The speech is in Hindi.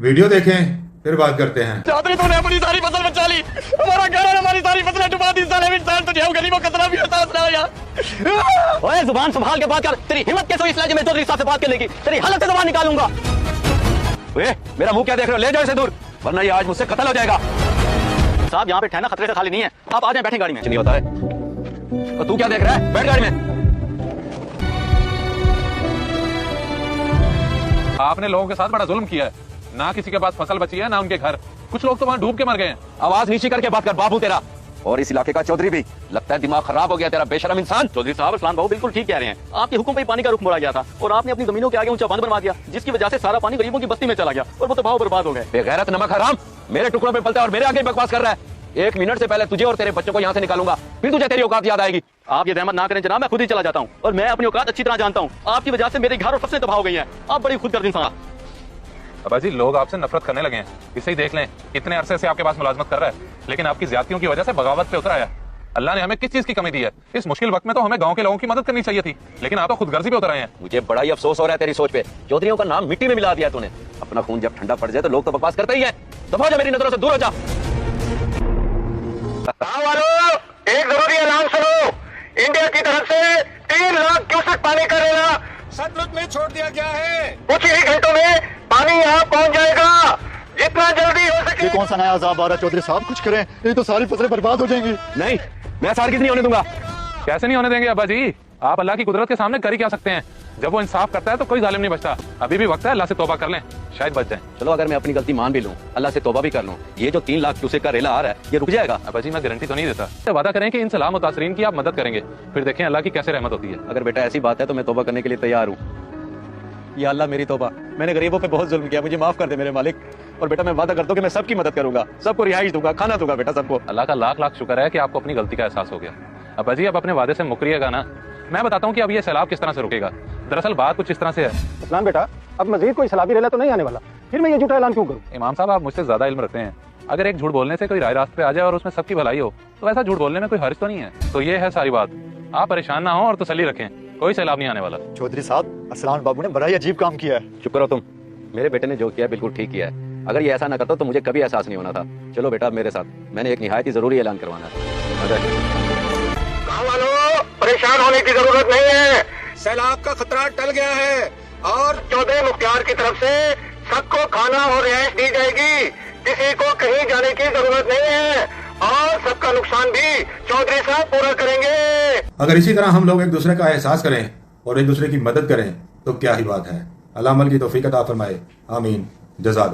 वीडियो देखें फिर बात करते हैं। चौधरी तूने अपनी सारी फसल बचा ली, हमारा घर और हमारी सारी फसलें डुबा दी। साले इंसान तो जाओ गरीबों का खतरा भी होता है यार। ओए जुबान संभाल के बात कर, तेरी हिम्मत कैसे हुई इस लहजे में चौधरी साहब से बात करने की? तेरी हालत से जुबान निकालूंगा। ओए मेरा मुंह क्या देख रहे हो? ले जाओ इसे दूर, वरना ये आज मुझसे कत्ल हो जाएगा। साहब यहाँ पे ठहरना खतरे से खाली नहीं है, आप आ जाए, बैठे गाड़ी में। नहीं होता है तो तू क्या देख रहा है? बैठ गाड़ी में। आपने लोगों के साथ बड़ा जुल्म किया है, ना किसी के पास फसल बची है ना उनके घर। कुछ लोग तो वहाँ डूब के मर गए हैं। आवाज नीचे करके बात कर बाबू तेरा, और इस इलाके का चौधरी भी। लगता है दिमाग खराब हो गया तेरा बेशरम इंसान। चौधरी साहब इरफान बाबू बिल्कुल ठीक कह रहे हैं, आपके हुक्म पे पानी का रुख मोड़ा गया था और आपने अपनी जमीनों के आगे ऊंचा बांध बनवा दिया, जिसकी वजह से सारा पानी गरीबों की बस्ती में चला गया और वो तबाह बर्बाद हो गए। बेगैरत नमक हराम, मेरे टुकड़ों पे पलता है और मेरे आगे बकवास कर रहा है। 1 मिनट से पहले तुझे और तेरे बच्चों को यहाँ से निकालूंगा, फिर तुझे तेरी औकात याद आएगी। आप ये रहमत ना करें जनाब, मैं खुद ही चला जाता हूँ और मैं अपनी औकात अच्छी तरह जानता हूँ। आपकी वजह से मेरे घर और फसलें तबाह हो गई हैं। आप बड़ी खुदगर्ज इंसान। अब्बा जी, लोग आपसे नफरत करने लगे हैं। इसे ही देख लें, इतने अरसे से आपके पास मुलाजमत कर रहा है, लेकिन आपकी ज्यादतियों की वजह से बगावत पे उतरा है। अल्लाह ने हमें किस चीज की कमी दी है? इस मुश्किल वक्त में तो हमें गांव के लोगों की मदद करनी चाहिए थी, लेकिन आप तो खुदगर्जी पे उतर आए हैं। मुझे बड़ा ही अफसोस हो रहा है तेरी सोच पे। चौधरियों का नाम मिट्टी में मिला दिया तूने। अपना खून जब ठंडा पड़ जाए तो लोग तो बकवास करते ही हैं। दफा हो जा, मेरी नजरों से दूर हो जा। एक जरूरी ऐलान सुनो, इंडिया की तरफ से 3 लाख क्यूसेक पानी का रेला सतलुज में छोड़ दिया गया है। कुछ ही घंटों में पानी यहाँ पहुँच जाएगा, जितना जल्दी हो सके। ये कौन सा नया अजाब आ रहा है? चौधरी साहब कुछ करें, ये तो सारी फसलें बर्बाद हो जाएंगी। नहीं, मैं सारगिज़ नहीं होने दूंगा। कैसे नहीं होने देंगे अब्बा जी? आप अल्लाह की कुदरत के सामने कर ही क्या सकते हैं? जब वो इंसाफ करता है तो कोई जालिम नहीं बचता। अभी भी वक्त है, अल्लाह से तौबा कर लें, शायद बच जाए। चलो अगर मैं अपनी गलती मान भी लूं, अल्लाह से तौबा भी कर लूं, ये जो 3 लाख क्यूसेक का रेला आ रहा है ये रुक जाएगा? अब्बा जी, मैं गारंटी तो नहीं देता। तो वादा करें कि इन सलाम मुतासरीन की आप मदद करेंगे, फिर देखें अल्लाह की कैसे रहमत होती है। अगर बेटा ऐसी बात है तो मैं तौबा करने के लिए तैयार हूँ। या अल्लाह मेरी तौबा, मैंने गरीबों पे बहुत जुल्म किया, मुझे माफ कर दे मेरे मालिक। और बेटा मैं वादा करता हूँ कि मैं सबकी मदद करूंगा, सबको रिहाइश दूंगा, खाना दूंगा बेटा सबको। अल्लाह का लाख लाख शुक्र है कि आपको अपनी गलती का एहसास हो गया। अब्बा जी, अब अपने वादे से मुकरिएगा ना। मैं बताता हूँ कि अब ये सैलाब किस तरह से रुकेगा। दरअसल बात कुछ इस तरह से है। इस्लाम बेटा, अब मजीद कोई सैलाबी रेला तो नहीं आने वाला, फिर मैं ये झूठा ऐलान क्यों करूँ? इमाम साहब, आप मुझसे ज्यादा इल्म रखते हैं। अगर एक झूठ बोलने से कोई राय रास्ते पे आ जाए और उसमें सबकी भलाई हो तो ऐसा झूठ बोलने में कोई हर्ज तो नहीं है। तो ये है सारी बात। आप परेशान ना हो और तसल्ली रखें, कोई सैलाब नहीं आने वाला। चौधरी साहब, अरसलान बाबू ने बड़ा ही अजीब काम किया है। शुक्र हो तुम, मेरे बेटे ने जो किया बिल्कुल ठीक किया है। अगर ये ऐसा ना करता तो मुझे कभी एहसास नहीं होना था। चलो बेटा मेरे साथ, मैंने एक निहायत ही जरूरी ऐलान करवाना है। गाँव वालों, परेशान होने की जरूरत नहीं है। सैलाब का खतरा टल गया है और चौधरी मुख्तार की तरफ से सबको खाना और रिहाइश दी जाएगी। किसी को कहीं जाने की जरूरत नहीं है और सबका नुकसान भी चौधरी साहब पूरा करेंगे। अगर इसी तरह हम लोग एक दूसरे का एहसास करें और एक दूसरे की मदद करें तो क्या ही बात है। अल्लाह अमल की तौफीक अता फरमाए। आमीन। जज़ाक अल्लाह।